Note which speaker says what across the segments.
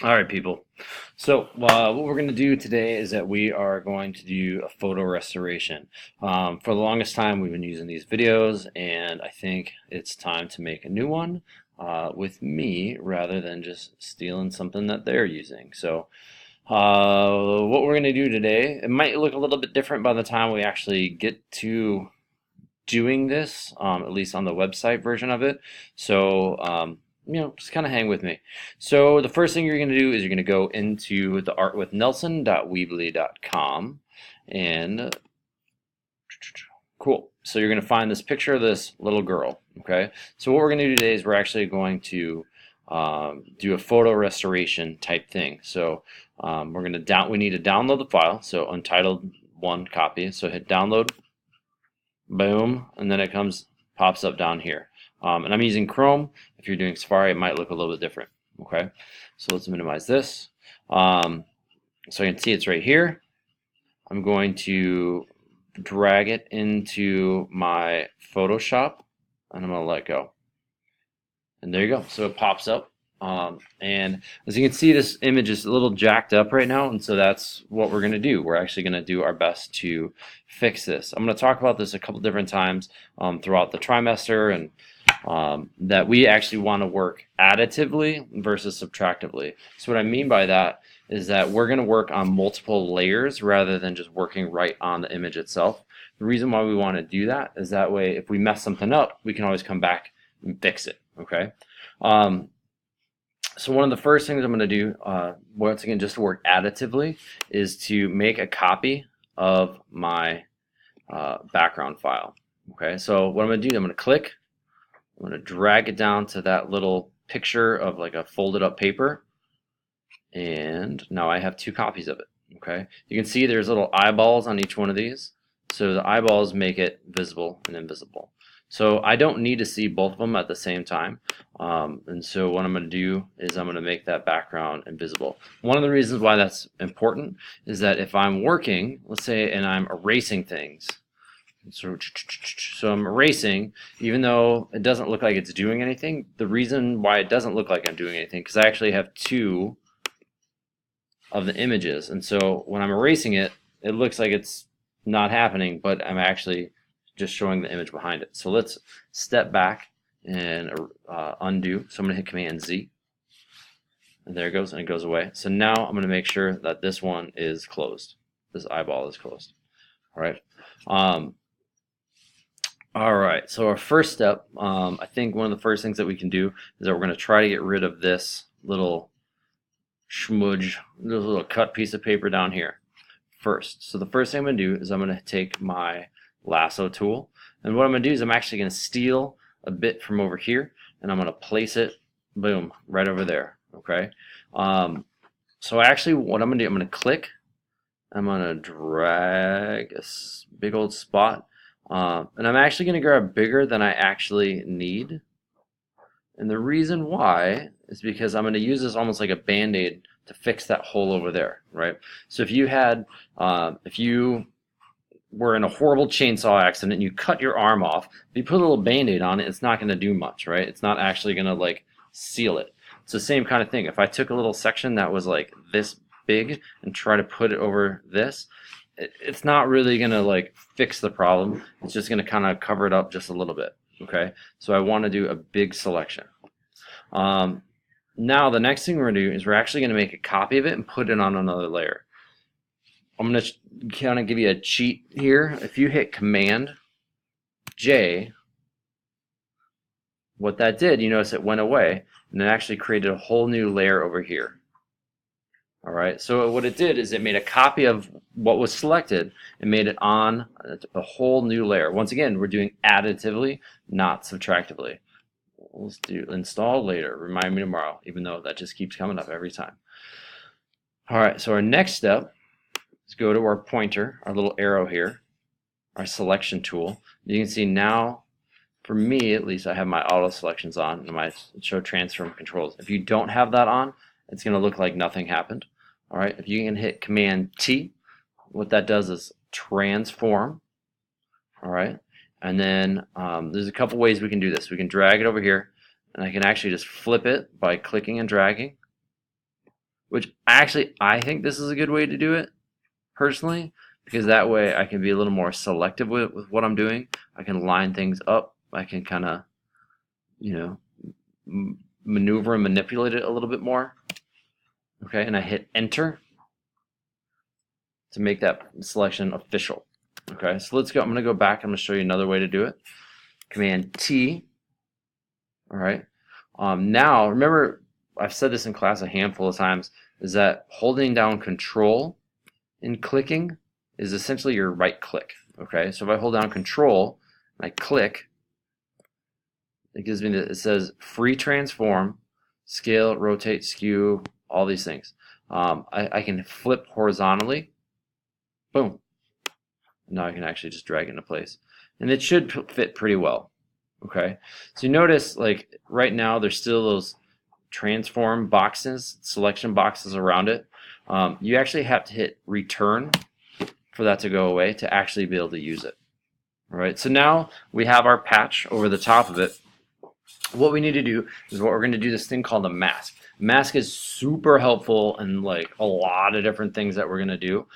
Speaker 1: All right, people. So, what we're going to do today is that we are going to do a photo restoration. For the longest time, we've been using these videos, and I think it's time to make a new one with me rather than just stealing something that they're using. So, what we're going to do today, it might look a little bit different by the time we actually get to doing this, at least on the website version of it. So, just kind of hang with me. So the first thing you're going to do is you're going to go into the artwithnelson.weebly.com and cool. So you're going to find this picture of this little girl. Okay. So what we're going to do today is we're actually going to do a photo restoration type thing. So we're going to we need to download the file. So untitled one copy. So hit download. Boom, and then it pops up down here. And I'm using Chrome. If you're doing Safari, it might look a little bit different. Okay, so let's minimize this. So I can see it's right here. I'm going to drag it into my Photoshop, and I'm going to let go. And there you go. So it pops up. And as you can see, this image is a little jacked up right now, and so that's what we're going to do. We're actually going to do our best to fix this. I'm going to talk about this a couple different times throughout the trimester, and that we actually want to work additively versus subtractively. So what I mean by that is that we're going to work on multiple layers rather than just working right on the image itself. The reason why we want to do that is that way if we mess something up, we can always come back and fix it. Okay. So one of the first things I'm going to do, once again, just to work additively, is to make a copy of my background file. Okay, so what I'm going to do, I'm going to click, I'm going to drag it down to that little picture of like a folded up paper, and now I have two copies of it. Okay, you can see there's little eyeballs on each one of these, so the eyeballs make it visible and invisible. So I don't need to see both of them at the same time. And so what I'm going to do is I'm going to make that background invisible. One of the reasons why that's important is that if I'm working, let's say, and I'm erasing things, so I'm erasing, even though it doesn't look like it's doing anything, the reason why it doesn't look like I'm doing anything, because I actually have two of the images. And so when I'm erasing it, it looks like it's not happening, but I'm actually just showing the image behind it. So let's step back and undo. So I'm going to hit Command Z. And there it goes, and it goes away. So now I'm going to make sure that this one is closed. This eyeball is closed. All right. All right. So our first step, I think one of the first things that we can do is that we're going to try to get rid of this little schmudge, this little cut piece of paper down here first. So the first thing I'm going to do is I'm going to take my lasso tool, and what I'm going to do is I'm actually going to steal a bit from over here, and I'm going to place it, boom, right over there. Okay. So actually what I'm going to do, I'm going to click, I'm going to drag a big old spot, and I'm actually going to grab bigger than I actually need. And the reason why is because I'm going to use this almost like a band-aid to fix that hole over there, right? So if you had, if you were in a horrible chainsaw accident and you cut your arm off, if you put a little band-aid on it, it's not going to do much, right? It's not actually going to like seal it. It's the same kind of thing. If I took a little section that was like this big and try to put it over this, it's not really going to like fix the problem. It's just going to kind of cover it up just a little bit. Okay, so I want to do a big selection. Now the next thing we're going to do is we're actually going to make a copy of it and put it on another layer. I'm going to kind of give you a cheat here. If you hit Command J, what that did, you notice it went away, and it actually created a whole new layer over here. All right, so what it did is it made a copy of what was selected and made it on a whole new layer. Once again, we're doing additively, not subtractively. Let's do install later, remind me tomorrow, even though that just keeps coming up every time. All right, so our next step is go to our pointer, our little arrow here, our selection tool. You can see now, for me at least, I have my auto selections on and my show transform controls. If you don't have that on, it's going to look like nothing happened. All right, if you can hit Command T, what that does is transform. All right, and then there's a couple ways we can do this. We can drag it over here, and I can actually just flip it by clicking and dragging. which actually I think this is a good way to do it personally, because that way I can be a little more selective with what I'm doing. I can line things up. I can kind of, you know, maneuver and manipulate it a little bit more. Okay, and I hit enter to make that selection official. Okay, so let's go. I'm going to go back. I'm going to show you another way to do it. Command T. All right. Now, remember, I've said this in class a handful of times, is that holding down Control and clicking is essentially your right click. Okay, so if I hold down Control and I click, it gives me it says free transform, scale, rotate, skew, all these things. I can flip horizontally. Boom. Now I can actually just drag into place, and it should fit pretty well. Okay, so you notice like right now there's still those transform boxes, selection boxes around it. You actually have to hit return for that to go away to actually be able to use it. All right, so now we have our patch over the top of it. What we need to do is we're going to do this thing called a mask. Mask is super helpful in like a lot of different things that we're going to do.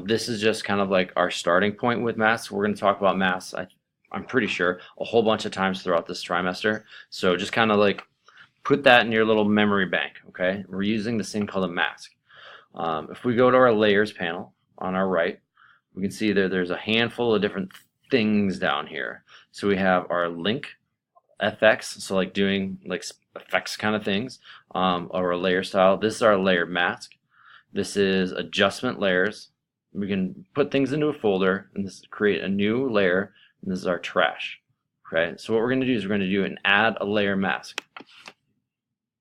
Speaker 1: This is just kind of like our starting point with masks. We're going to talk about masks, I'm pretty sure, a whole bunch of times throughout this trimester. So just kind of like put that in your little memory bank, okay? We're using this thing called a mask. If we go to our layers panel on our right, we can see there's a handful of different things down here. So we have our link FX, so like doing like effects kind of things, or a layer style. This is our layer mask. This is adjustment layers. We can put things into a folder and this create a new layer, and this is our trash. Okay, so what we're going to do is we're going to do an add a layer mask.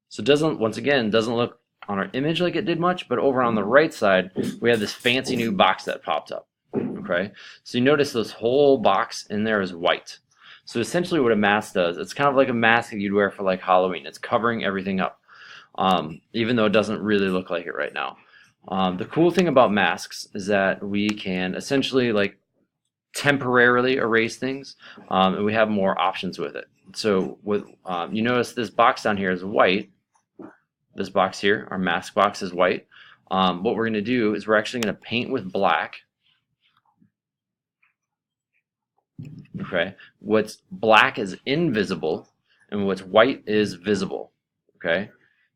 Speaker 1: So it doesn't, once again, doesn't look on our image like it did much, but over on the right side we have this fancy new box that popped up. Okay, so you notice this whole box in there is white. So essentially what a mask does, it's kind of like a mask that you'd wear for like Halloween. It's covering everything up, even though it doesn't really look like it right now. The cool thing about masks is that we can essentially like temporarily erase things, and we have more options with it. So with you notice this box down here is white. This box here, our mask box, is white. What we're going to do is we're actually going to paint with black. Okay, what's black is invisible and what's white is visible. Okay,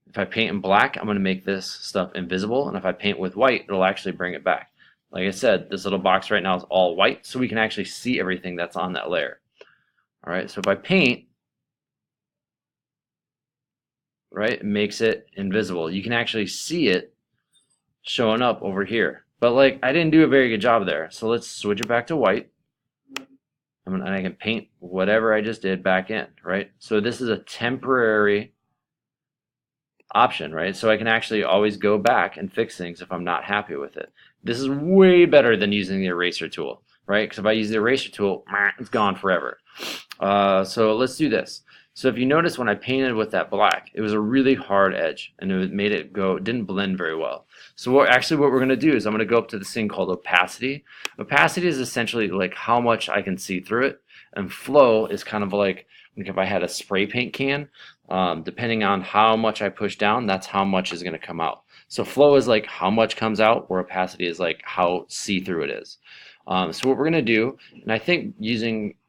Speaker 1: if I paint in black, I'm going to make this stuff invisible, and if I paint with white, it'll actually bring it back. Like I said, this little box right now is all white, so we can actually see everything that's on that layer. All right, so if I paint, right, it makes it invisible. You can actually see it showing up over here, but like I didn't do a very good job there, so let's switch it back to white. And I can paint whatever I just did back in, right? So this is a temporary option, right? So I can actually always go back and fix things if I'm not happy with it. This is way better than using the eraser tool, right? Because if I use the eraser tool, it's gone forever. So let's do this. So if you notice when I painted with that black, it was a really hard edge and it made it go, it didn't blend very well. So what we're going to do is I'm going to go up to this thing called opacity. Opacity is essentially like how much I can see through it, and flow is kind of like if I had a spray paint can, depending on how much I push down, that's how much is going to come out. So flow is like how much comes out, where opacity is like how see-through it is. So what we're going to do, and I think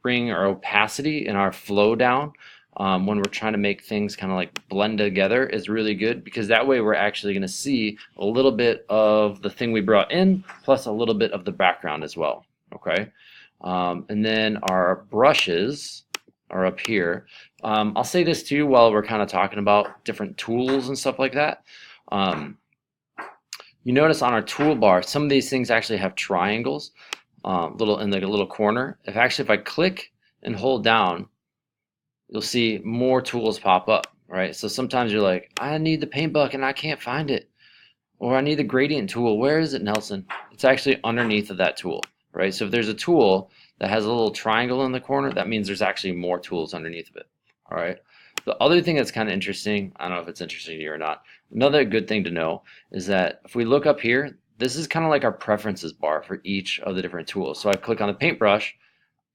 Speaker 1: bringing our opacity and our flow down when we're trying to make things kind of like blend together is really good, because that way we're actually going to see a little bit of the thing we brought in plus a little bit of the background as well. Okay, and then our brushes are up here. I'll say this too while we're kind of talking about different tools and stuff like that. You notice on our toolbar, some of these things actually have triangles, little in the little corner. If I click and hold down, you'll see more tools pop up, right? So sometimes you're like, I need the paint bucket and I can't find it. Or I need the gradient tool. Where is it, Nelson? It's actually underneath of that tool, right? So if there's a tool that has a little triangle in the corner, that means there's actually more tools underneath of it, all right? The other thing that's kind of interesting, I don't know if it's interesting to you or not, another good thing to know is that if we look up here, this is kind of like our preferences bar for each of the different tools. So I click on the paintbrush,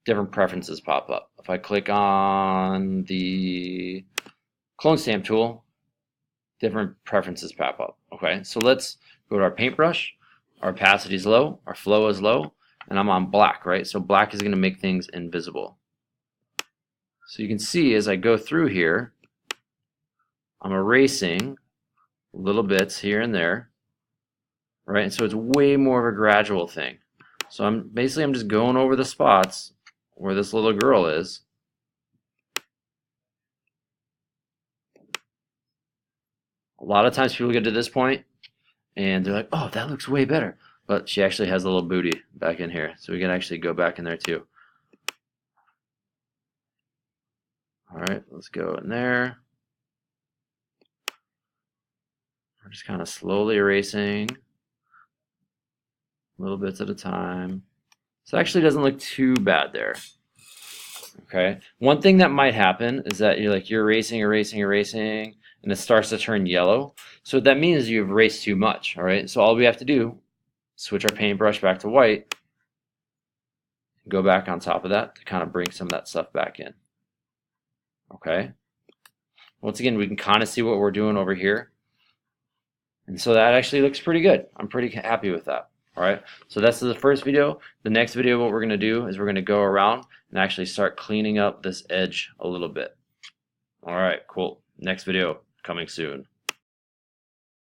Speaker 1: different preferences pop up. If I click on the clone stamp tool, different preferences pop up. Okay, so let's go to our paintbrush. Our opacity is low, our flow is low, and I'm on black, right? So black is going to make things invisible. So you can see as I go through here, I'm erasing little bits here and there, right? And so it's way more of a gradual thing. So I'm just going over the spots where this little girl is. A lot of times people get to this point and they're like, oh, that looks way better. But she actually has a little booty back in here. So we can actually go back in there too. All right, let's go in there. We're just kind of slowly erasing little bits at a time. So it actually doesn't look too bad there. Okay. One thing that might happen is that you're erasing, and it starts to turn yellow. So what that means is you've erased too much. All right. So all we have to do, switch our paintbrush back to white, go back on top of that to kind of bring some of that stuff back in. Okay. Once again, we can kind of see what we're doing over here. And so that actually looks pretty good. I'm pretty happy with that. All right, so that's the first video. The next video, what we're going to do is we're going to go around and actually start cleaning up this edge a little bit. All right, cool. Next video coming soon.